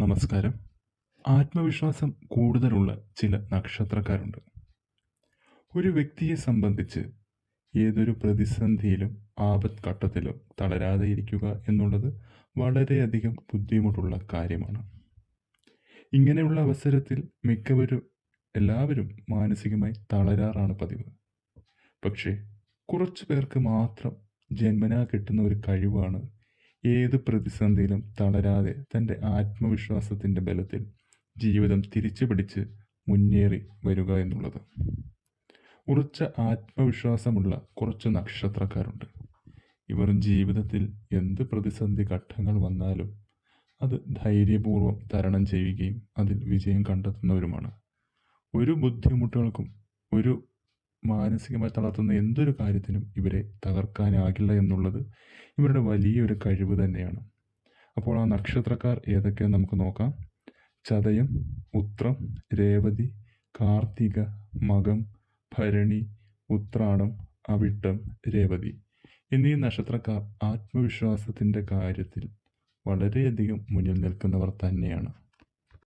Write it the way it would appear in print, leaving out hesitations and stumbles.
നമസ്കാരം. ആത്മവിശ്വാസം കൂടുതലുള്ള ചില നക്ഷത്രക്കാരുണ്ട്. ഒരു വ്യക്തിയെ സംബന്ധിച്ച് ഏതൊരു പ്രതിസന്ധിയിലും ആപത്ഘട്ടത്തിലും തളരാതെ ഇരിക്കുക എന്നുള്ളത് വളരെയധികം ബുദ്ധിമുട്ടുള്ള കാര്യമാണ്. ഇങ്ങനെയുള്ള അവസരത്തിൽ എല്ലാവരും മാനസികമായി തളരാറാണ് പതിവ്. പക്ഷേ കുറച്ചു പേർക്ക് മാത്രം ജന്മനാ കിട്ടുന്ന ഒരു കഴിവാണ് ഏത് പ്രതിസന്ധിയിലും തളരാതെ തൻ്റെ ആത്മവിശ്വാസത്തിൻ്റെ ബലത്തിൽ ജീവിതം തിരിച്ചു പിടിച്ച് മുന്നേറി വരിക എന്നുള്ളത്. ഉറച്ച ആത്മവിശ്വാസമുള്ള കുറച്ച് നക്ഷത്രക്കാരുണ്ട്. ഇവർ ജീവിതത്തിൽ എന്ത് പ്രതിസന്ധി ഘട്ടങ്ങൾ വന്നാലും അത് ധൈര്യപൂർവ്വം തരണം ചെയ്യുകയും അതിൽ വിജയം കണ്ടെത്തുന്നവരുമാണ്. ഒരു ബുദ്ധിമുട്ടുകൾക്കും ഒരു മാനസികമായി തളർത്തുന്ന എന്തൊരു കാര്യത്തിനും ഇവരെ തകർക്കാനാകില്ല എന്നുള്ളത് ഇവരുടെ വലിയൊരു കഴിവ് തന്നെയാണ്. അപ്പോൾ ആ നക്ഷത്രക്കാർ ഏതൊക്കെയെന്ന് നമുക്ക് നോക്കാം. ചതയം, ഉത്രം, രേവതി, കാർത്തിക, മകം, ഭരണി, ഉത്രാടം, അവിട്ടം, രേവതി എന്നീ നക്ഷത്രക്കാർ ആത്മവിശ്വാസത്തിൻ്റെ കാര്യത്തിൽ വളരെയധികം മുന്നിൽ നിൽക്കുന്നവർ തന്നെയാണ്.